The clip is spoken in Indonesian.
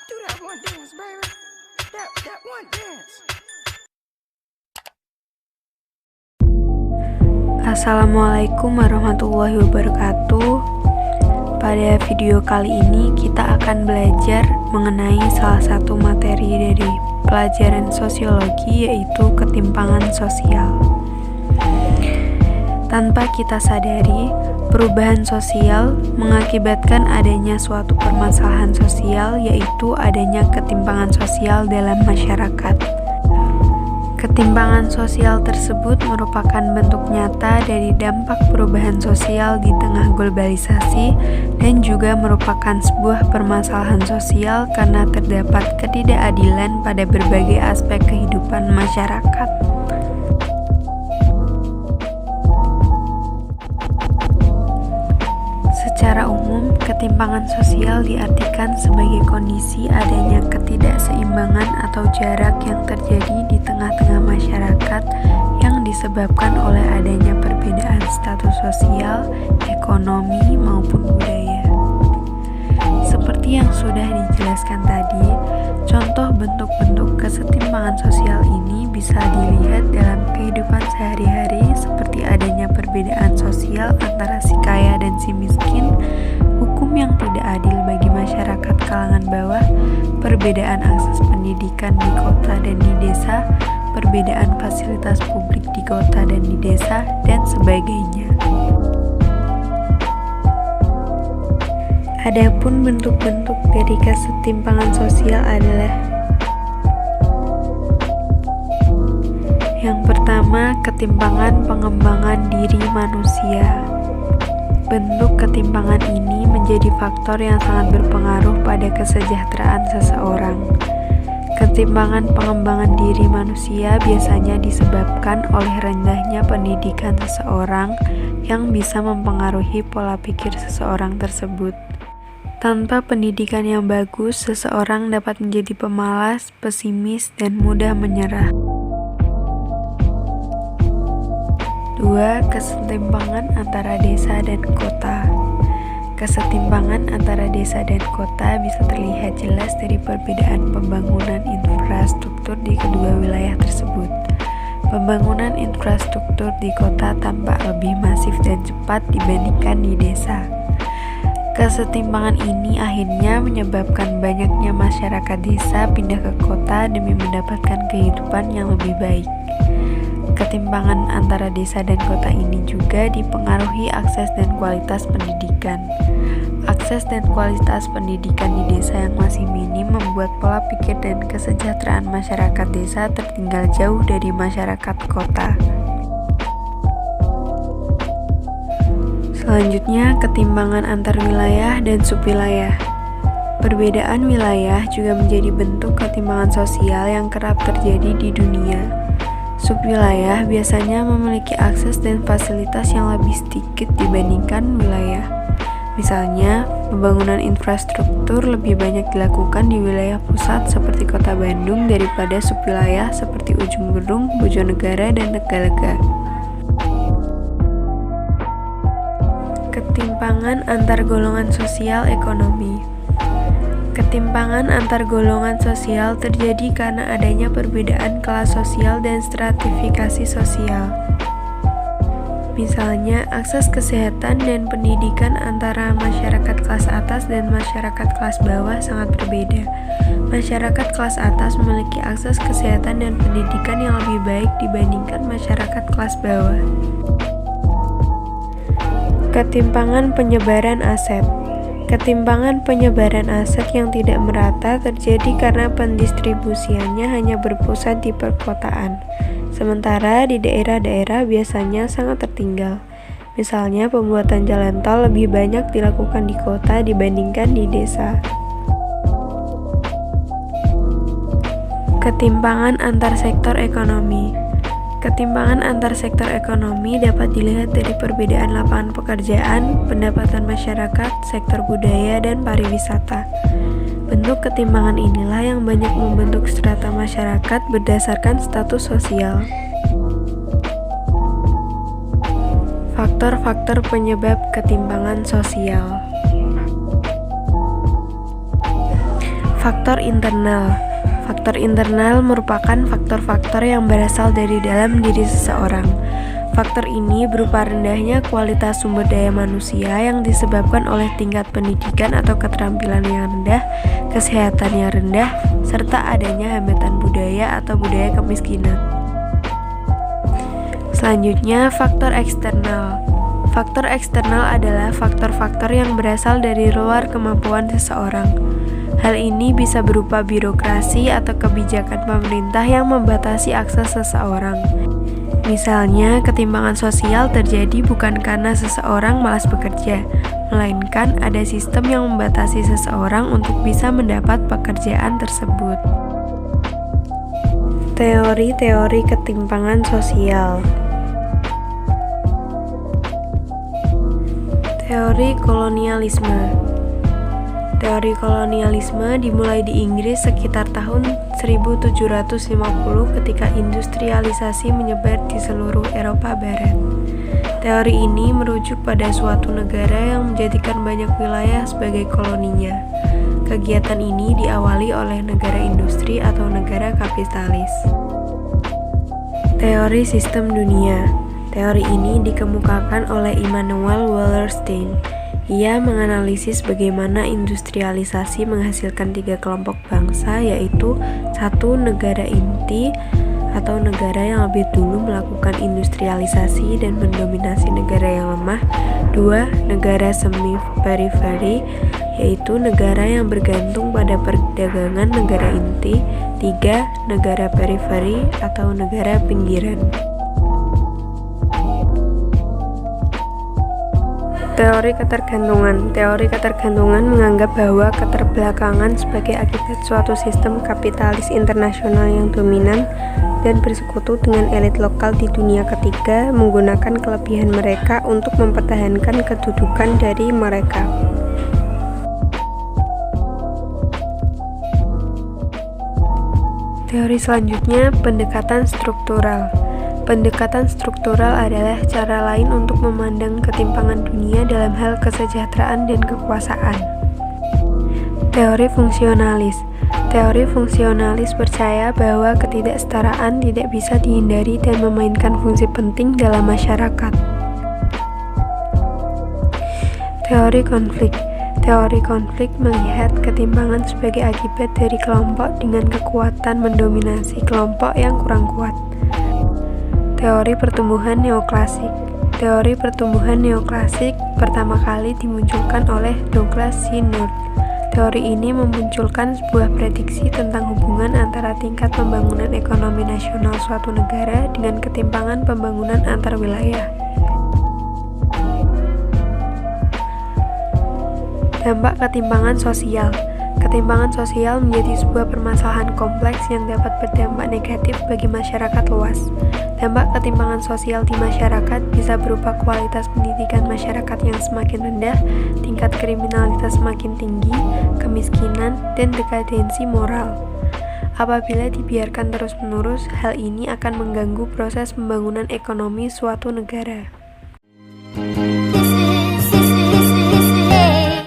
Do that one dance, baby. That one dance. Assalamualaikum warahmatullahi wabarakatuh. Pada video kali ini kita akan belajar mengenai salah satu materi dari pelajaran sosiologi, yaitu ketimpangan sosial. Tanpa kita sadari, perubahan sosial mengakibatkan adanya suatu permasalahan sosial, yaitu adanya ketimpangan sosial dalam masyarakat. Ketimpangan sosial tersebut merupakan bentuk nyata dari dampak perubahan sosial di tengah globalisasi dan juga merupakan sebuah permasalahan sosial karena terdapat ketidakadilan pada berbagai aspek kehidupan masyarakat. Secara umum, ketimpangan sosial diartikan sebagai kondisi adanya ketidakseimbangan atau jarak yang terjadi di tengah-tengah masyarakat yang disebabkan oleh adanya perbedaan status sosial, ekonomi, maupun budaya. Seperti yang sudah dijelaskan tadi, contoh bentuk-bentuk kesetimpangan sosial ini bisa dilihat dalam kehidupan sehari-hari, seperti adanya perbedaan sosial antara si kaya dan si miskin, hukum yang tidak adil bagi masyarakat kalangan bawah, perbedaan akses pendidikan di kota dan di desa, perbedaan fasilitas publik di kota dan di desa, dan sebagainya. Adapun bentuk-bentuk dari kesetimpangan sosial adalah: yang pertama, ketimpangan pengembangan diri manusia. Bentuk ketimpangan ini menjadi faktor yang sangat berpengaruh pada kesejahteraan seseorang. Ketimpangan pengembangan diri manusia biasanya disebabkan oleh rendahnya pendidikan seseorang yang bisa mempengaruhi pola pikir seseorang tersebut. Tanpa pendidikan yang bagus, seseorang dapat menjadi pemalas, pesimis, dan mudah menyerah. 2. Kesetimpangan antara desa dan kota. Kesetimpangan antara desa dan kota bisa terlihat jelas dari perbedaan pembangunan infrastruktur di kedua wilayah tersebut. Pembangunan infrastruktur di kota tampak lebih masif dan cepat dibandingkan di desa. Kesetimpangan ini akhirnya menyebabkan banyaknya masyarakat desa pindah ke kota demi mendapatkan kehidupan yang lebih baik. Ketimpangan antara desa dan kota ini juga dipengaruhi akses dan kualitas pendidikan. Akses dan kualitas pendidikan di desa yang masih minim membuat pola pikir dan kesejahteraan masyarakat desa tertinggal jauh dari masyarakat kota. Selanjutnya, ketimpangan antar wilayah dan subwilayah. Perbedaan wilayah juga menjadi bentuk ketimpangan sosial yang kerap terjadi di dunia. Subwilayah biasanya memiliki akses dan fasilitas yang lebih sedikit dibandingkan wilayah. Misalnya, pembangunan infrastruktur lebih banyak dilakukan di wilayah pusat seperti Kota Bandung daripada subwilayah seperti Ujung Berung, Bojonegara, dan Tegalega. Ketimpangan antar golongan sosial ekonomi. Ketimpangan antar golongan sosial terjadi karena adanya perbedaan kelas sosial dan stratifikasi sosial. Misalnya, akses kesehatan dan pendidikan antara masyarakat kelas atas dan masyarakat kelas bawah sangat berbeda. Masyarakat kelas atas memiliki akses kesehatan dan pendidikan yang lebih baik dibandingkan masyarakat kelas bawah. Ketimpangan penyebaran aset. Ketimpangan penyebaran aset yang tidak merata terjadi karena pendistribusiannya hanya berpusat di perkotaan, sementara di daerah-daerah biasanya sangat tertinggal. Misalnya, pembuatan jalan tol lebih banyak dilakukan di kota dibandingkan di desa. Ketimpangan antar sektor ekonomi. Ketimpangan antar sektor ekonomi dapat dilihat dari perbedaan lapangan pekerjaan, pendapatan masyarakat, sektor budaya, dan pariwisata. Bentuk ketimpangan inilah yang banyak membentuk strata masyarakat berdasarkan status sosial. Faktor-faktor penyebab ketimpangan sosial. Faktor internal. Faktor internal merupakan faktor-faktor yang berasal dari dalam diri seseorang. Faktor ini berupa rendahnya kualitas sumber daya manusia yang disebabkan oleh tingkat pendidikan atau keterampilan yang rendah, kesehatan yang rendah, serta adanya hambatan budaya atau budaya kemiskinan. Selanjutnya, faktor eksternal. Faktor eksternal adalah faktor-faktor yang berasal dari luar kemampuan seseorang. Hal ini bisa berupa birokrasi atau kebijakan pemerintah yang membatasi akses seseorang. Misalnya, ketimpangan sosial terjadi bukan karena seseorang malas bekerja, melainkan ada sistem yang membatasi seseorang untuk bisa mendapat pekerjaan tersebut. Teori-teori ketimpangan sosial. Teori kolonialisme. Teori kolonialisme dimulai di Inggris sekitar tahun 1750 ketika industrialisasi menyebar di seluruh Eropa Barat. Teori ini merujuk pada suatu negara yang menjadikan banyak wilayah sebagai koloninya. Kegiatan ini diawali oleh negara industri atau negara kapitalis. Teori sistem dunia. Teori ini dikemukakan oleh Immanuel Wallerstein. Ia menganalisis bagaimana industrialisasi menghasilkan 3 kelompok bangsa, yaitu 1. Negara inti atau negara yang lebih dulu melakukan industrialisasi dan mendominasi negara yang lemah. 2. Negara semi-periferi, yaitu negara yang bergantung pada perdagangan negara inti. 3. Negara periferi atau negara pinggiran. Teori ketergantungan. Teori ketergantungan menganggap bahwa keterbelakangan sebagai akibat suatu sistem kapitalis internasional yang dominan dan bersekutu dengan elit lokal di dunia ketiga menggunakan kelebihan mereka untuk mempertahankan kedudukan dari mereka. Teori selanjutnya, pendekatan struktural. Pendekatan struktural adalah cara lain untuk memandang ketimpangan dunia dalam hal kesejahteraan dan kekuasaan. Teori fungsionalis. Teori fungsionalis percaya bahwa ketidaksetaraan tidak bisa dihindari dan memainkan fungsi penting dalam masyarakat. Teori konflik. Teori konflik melihat ketimpangan sebagai akibat dari kelompok dengan kekuatan mendominasi kelompok yang kurang kuat. Teori pertumbuhan neoklasik. Teori pertumbuhan neoklasik pertama kali dimunculkan oleh Douglas C. North. Teori ini memunculkan sebuah prediksi tentang hubungan antara tingkat pembangunan ekonomi nasional suatu negara dengan ketimpangan pembangunan antar wilayah. Dampak ketimpangan sosial. Ketimpangan sosial menjadi sebuah permasalahan kompleks yang dapat berdampak negatif bagi masyarakat luas. Dampak ketimpangan sosial di masyarakat bisa berupa kualitas pendidikan masyarakat yang semakin rendah, tingkat kriminalitas semakin tinggi, kemiskinan, dan dekadensi moral. Apabila dibiarkan terus-menerus, hal ini akan mengganggu proses pembangunan ekonomi suatu negara.